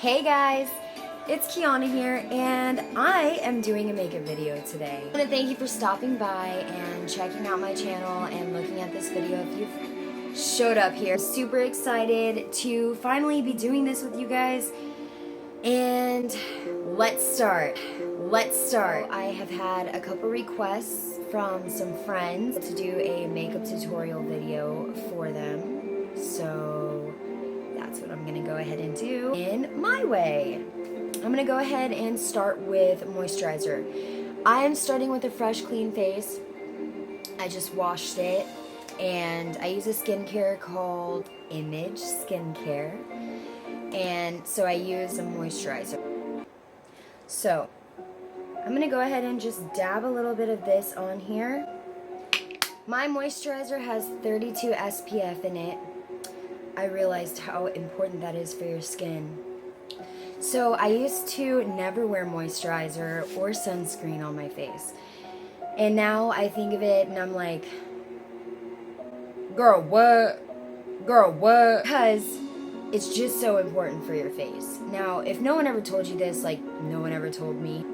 Hey guys, it's Kiana here, and I am doing a makeup video today. I want to thank you for stopping by and checking out my channel and looking at this video if you've showed up here. Super excited to finally be doing this with you guys, and let's start. I have had a couple requests from some friends to do a makeup tutorial video for them, so that's what I'm gonna go ahead and do in my way. I'm gonna go ahead and start with moisturizer. I am starting with a fresh, clean face. I just washed it, and I use a skincare called Image Skincare, and so I use a moisturizer. So I'm gonna go ahead and just dab a little bit of this on here. My moisturizer has 32 SPF in it. I realized how important that is for your skin. So I used to never wear moisturizer or sunscreen on my face. And now I think of it and I'm like, girl, what? Girl, what? Because it's just so important for your face. Now, if no one ever told you this, like no one ever told me,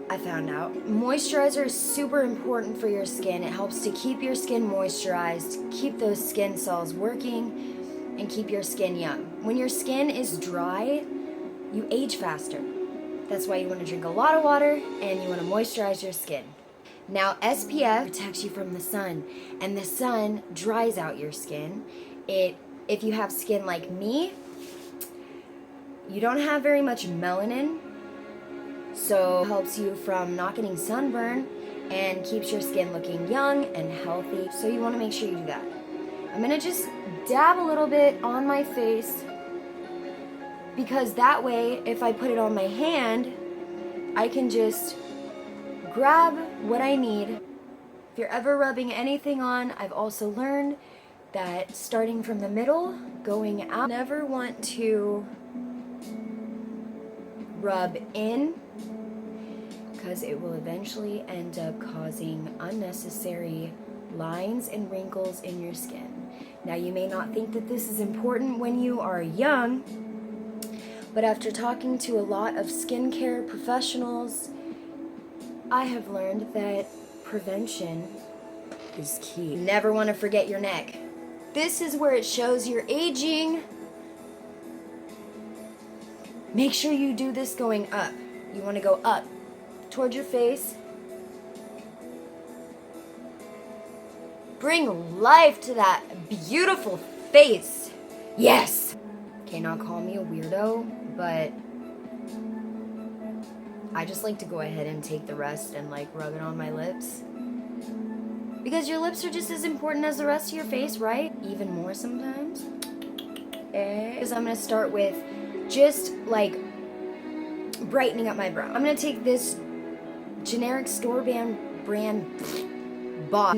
I found out. Moisturizer is super important for your skin. It helps to keep your skin moisturized, keep those skin cells working, and keep your skin young. When your skin is dry, you age faster. That's why you want to drink a lot of water and you want to moisturize your skin. Now, SPF protects you from the sun, and the sun dries out your skin. If you have skin like me, you don't have very much melanin, so it helps you from not getting sunburn and keeps your skin looking young and healthy. So you want to make sure you do that. I'm gonna just dab a little bit on my face, because that way, if I put it on my hand, I can just grab what I need. If you're ever rubbing anything on, I've also learned that starting from the middle, going out, never want to rub in, because it will eventually end up causing unnecessary lines and wrinkles in your skin. Now, you may not think that this is important when you are young, but after talking to a lot of skincare professionals, I have learned that prevention is key. You never want to forget your neck. This is where it shows you're aging. Make sure you do this going up. You want to go up towards your face. Bring life to that beautiful face. Yes! Okay, not call me a weirdo, but I just like to go ahead and take the rest and like rub it on my lips. Because your lips are just as important as the rest of your face, right? Even more sometimes. Because I'm going to start with just like brightening up my brow. I'm going to take this generic store brand bought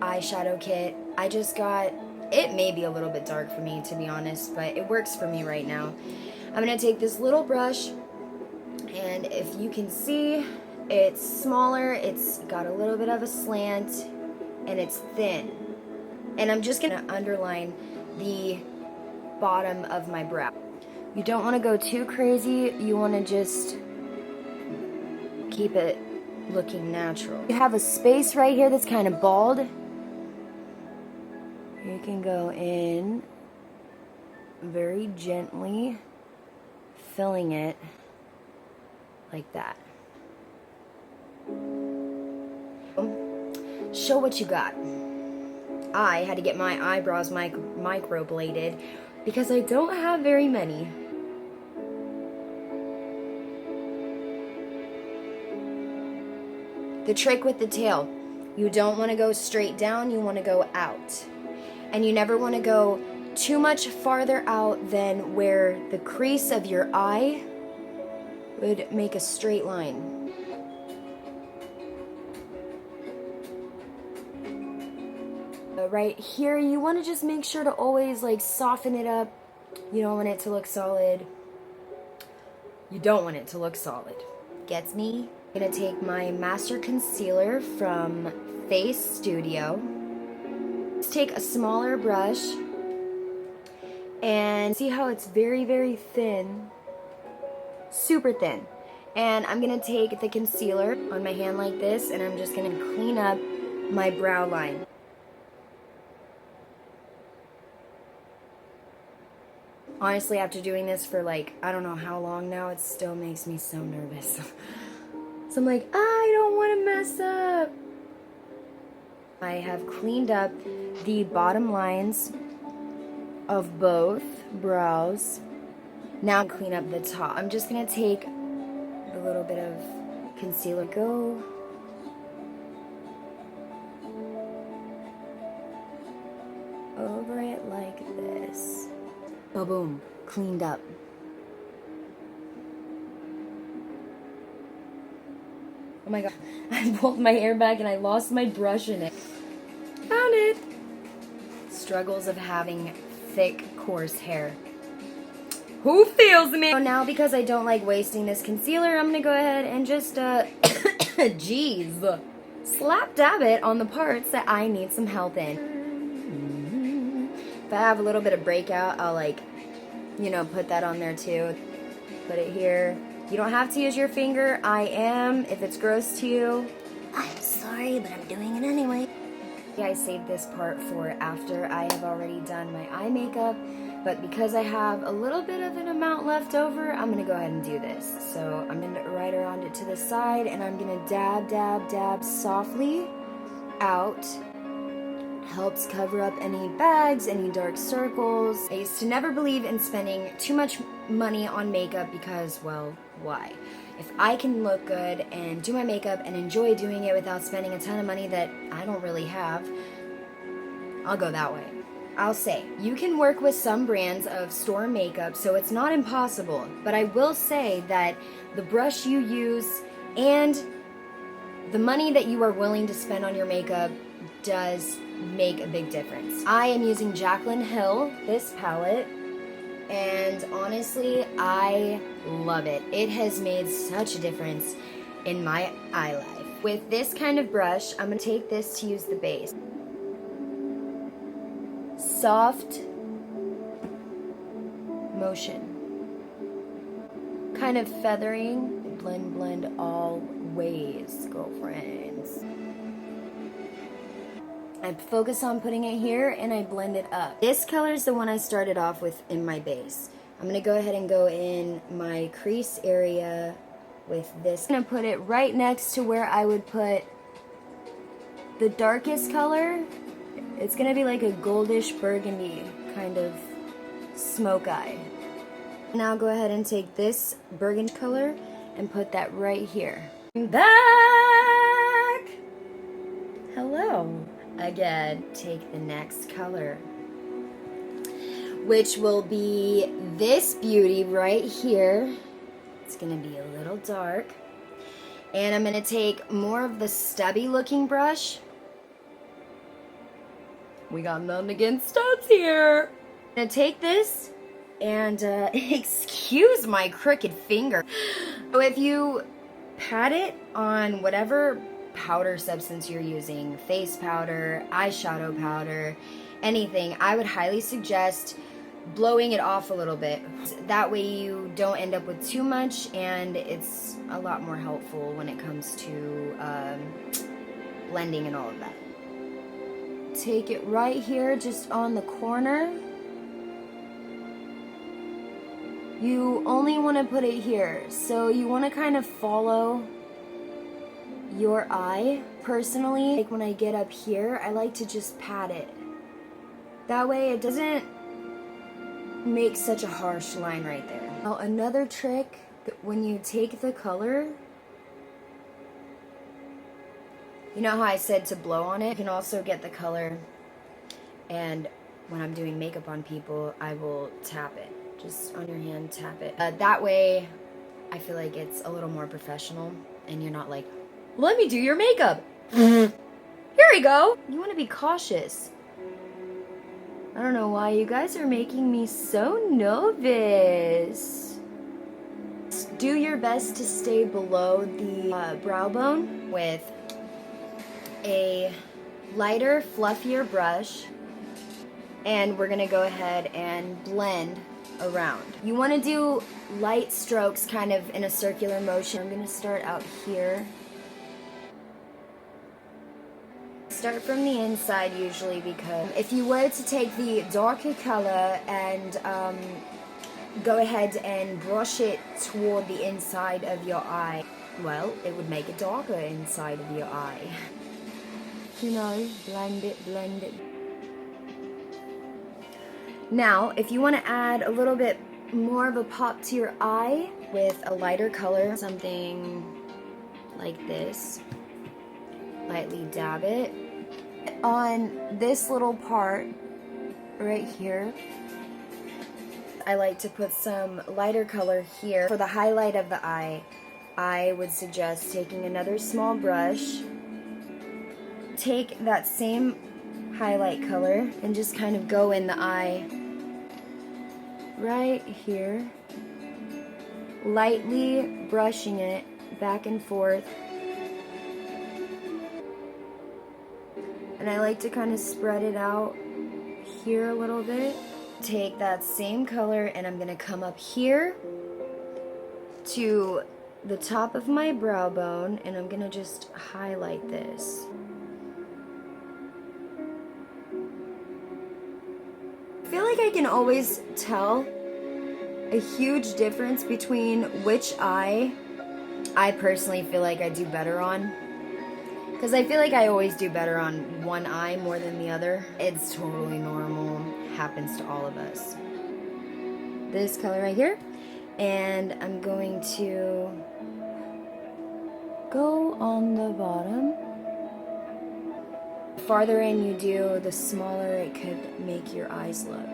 eyeshadow kit. I just got, it may be a little bit dark for me to be honest, but it works for me right now. I'm going to take this little brush, and if you can see, it's smaller, it's got a little bit of a slant, and it's thin. And I'm just going to underline the bottom of my brow. You don't want to go too crazy, you want to just keep it looking natural. You have a space right here that's kind of bald. You can go in very gently, filling it like that. Show what you got. I had to get my eyebrows microbladed because I don't have very many. The trick with the tail, you don't want to go straight down, you want to go out. And you never want to go too much farther out than where the crease of your eye would make a straight line. Right here, you want to just make sure to always like soften it up. You don't want it to look solid. You don't want it to look solid. Gets me? I'm gonna take my Master Concealer from Face Studio. Let's take a smaller brush And see how it's very, very thin, super thin. And I'm gonna take the concealer on my hand like this, and I'm just gonna clean up my brow line. Honestly, after doing this for like, I don't know how long now, it still makes me so nervous. So I'm like, I don't want to mess up. I have cleaned up the bottom lines of both brows. Now I'm clean up the top. I'm just gonna take a little bit of concealer, go over it like this. Ba-boom, cleaned up. Oh my god, I pulled my hair back and I lost my brush in it. Found it! Struggles of having thick, coarse hair. Who feels me? So now, because I don't like wasting this concealer, I'm gonna go ahead and just, jeez, slap dab it on the parts that I need some help in. If I have a little bit of breakout, I'll like, you know, put that on there too. Put it here. You don't have to use your finger. I am, if it's gross to you. I'm sorry, but I'm doing it anyway. I saved this part for after I have already done my eye makeup, but because I have a little bit of an amount left over, I'm gonna go ahead and do this. So I'm gonna right around it to the side, and I'm gonna dab, dab, dab softly out. Helps cover up any bags, any dark circles. I used to never believe in spending too much money on makeup because, well, why? If I can look good and do my makeup and enjoy doing it without spending a ton of money that I don't really have, I'll go that way. I'll say, you can work with some brands of store makeup, so it's not impossible, but I will say that the brush you use and the money that you are willing to spend on your makeup does make a big difference. I am using Jaclyn Hill, this palette, and honestly, I love it. It has made such a difference in my eye life. With this kind of brush, I'm gonna take this to use the base. Soft motion. Kind of feathering. Blend, blend always, girlfriends. I focus on putting it here and I blend it up. This color is the one I started off with in my base. I'm gonna go ahead and go in my crease area with this. I'm gonna put it right next to where I would put the darkest color. It's gonna be like a goldish burgundy kind of smoke eye. Now go ahead and take this burgundy color and put that right here. I'm back! Hello. Again, take the next color, which will be this beauty right here. It's gonna be a little dark. And I'm gonna take more of the stubby looking brush. We got nothing against stubs here. I'm gonna take this and, excuse my crooked finger. So if you pat it on whatever powder substance you're using, face powder, eyeshadow powder, anything, I would highly suggest blowing it off a little bit. That way you don't end up with too much, and it's a lot more helpful when it comes to blending and all of that. Take it right here, just on the corner. You only want to put it here, so you want to kind of follow your eye. Personally, like when I get up here, I like to just pat it. That way it doesn't make such a harsh line right there. Now another trick, when you take the color, you know how I said to blow on it? You can also get the color, and when I'm doing makeup on people, I will tap it. Just on your hand, tap it. That way, I feel like it's a little more professional, and you're not like, let me do your makeup. Here we go. You want to be cautious. I don't know why you guys are making me so nervous. Do your best to stay below the brow bone with a lighter, fluffier brush. and we're gonna go ahead and blend around. You wanna do light strokes kind of in a circular motion. I'm gonna start out here. Start from the inside usually, because if you were to take the darker color and go ahead and brush it toward the inside of your eye, well, it would make it darker inside of your eye. You know, blend it, blend it. Now, if you want to add a little bit more of a pop to your eye with a lighter color, something like this, lightly dab it on this little part right here. I like to put some lighter color here. For the highlight of the eye, I would suggest taking another small brush, take that same highlight color and just kind of go in the eye right here, lightly brushing it back and forth. And I like to kind of spread it out here a little bit. Take that same color and I'm gonna come up here to the top of my brow bone and I'm gonna just highlight this. I feel like I can always tell a huge difference between which eye I personally feel like I do better on. Because I feel like I always do better on one eye more than the other. It's totally normal. Happens to all of us. This color right here. And I'm going to go on the bottom. The farther in you do, the smaller it could make your eyes look.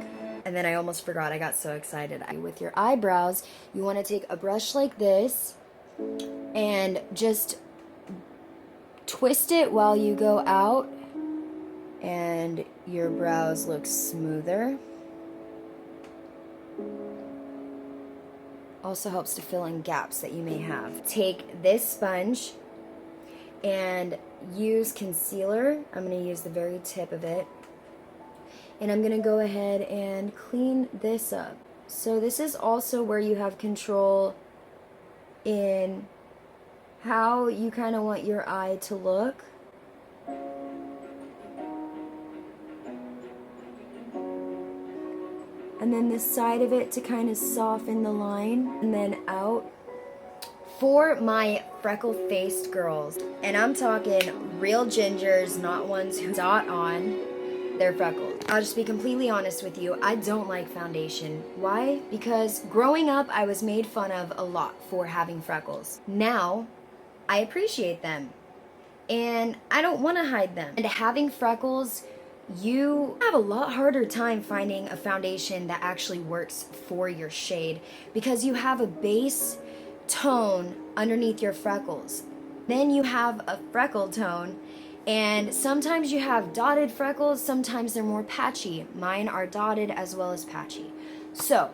And then I almost forgot, I got so excited. With your eyebrows, you want to take a brush like this and just twist it while you go out, and your brows look smoother. Also helps to fill in gaps that you may have. Take this sponge and use concealer. I'm going to use the very tip of it. And I'm going to go ahead and clean this up. So this is also where you have control in how you kind of want your eye to look. And then this side of it to kind of soften the line, and then out. For my freckle-faced girls, and I'm talking real gingers, not ones who dot on their freckles. I'll just be completely honest with you, I don't like foundation. Why? Because growing up, I was made fun of a lot for having freckles. Now, I appreciate them, and I don't want to hide them. And having freckles, you have a lot harder time finding a foundation that actually works for your shade, because you have a base tone underneath your freckles. Then you have a freckle tone, and sometimes you have dotted freckles, sometimes they're more patchy. Mine are dotted as well as patchy. So,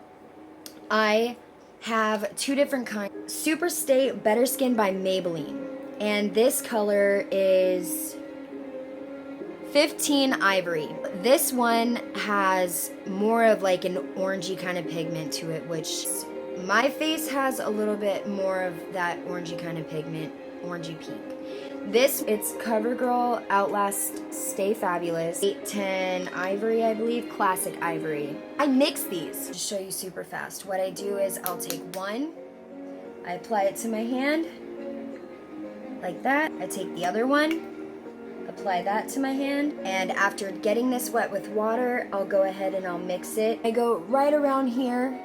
I have two different kinds. Super Stay Better Skin by Maybelline. And this color is 15 Ivory. This one has more of like an orangey kind of pigment to it, which my face has a little bit more of that orangey kind of pigment, orangey pink. This, it's CoverGirl Outlast Stay Fabulous 810 Ivory, I believe, Classic Ivory. I mix these. To show you super fast, what I do is I'll take one, I apply it to my hand, like that. I take the other one, apply that to my hand, and after getting this wet with water, I'll go ahead and I'll mix it. I go right around here,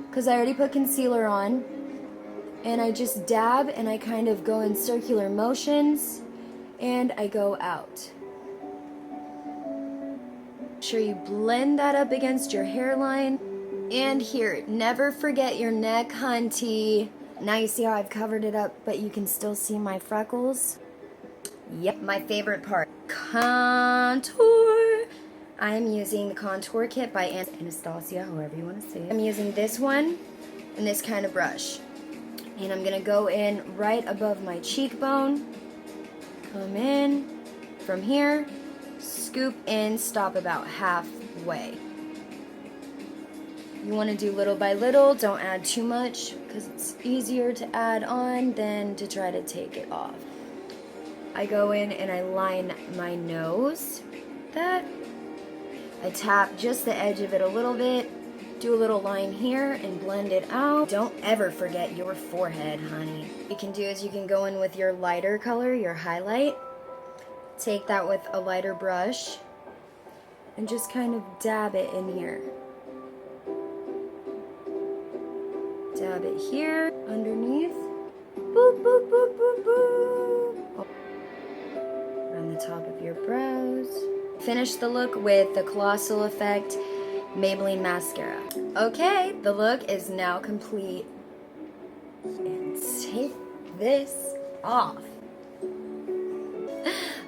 because I already put concealer on, and I just dab and I kind of go in circular motions and I go out. Make sure you blend that up against your hairline. And here, never forget your neck, hunty. Now you see how I've covered it up, but you can still see my freckles. Yep, my favorite part, contour. I am using the contour kit by Anastasia, however you want to say it. I'm using this one and this kind of brush. And I'm gonna go in right above my cheekbone, come in from here, scoop in, stop about halfway. You want to do little by little, don't add too much because it's easier to add on than to try to take it off. I go in and I line my nose. I tap just the edge of it a little bit, do a little line here and blend it out. Don't ever forget your forehead, honey. What you can do is you can go in with your lighter color, your highlight, take that with a lighter brush and just kind of dab it in here. Dab it here, underneath. Boop, boop, boop, boop, boop. Around the top of your brows. Finish the look with the Colossal Effect Maybelline Mascara. Okay, the look is now complete. And take this off.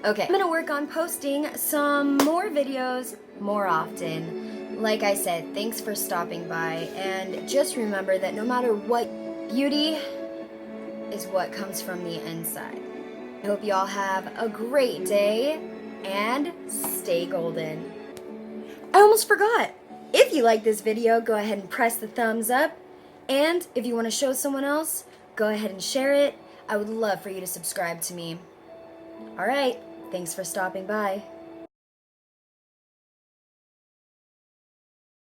Okay, I'm gonna work on posting some more videos more often. Like I said, thanks for stopping by, and just remember that no matter what, beauty is what comes from the inside. I hope you all have a great day, and stay golden. I almost forgot. If you like this video, go ahead and press the thumbs up, and if you want to show someone else, go ahead and share it. I would love for you to subscribe to me. Alright, thanks for stopping by.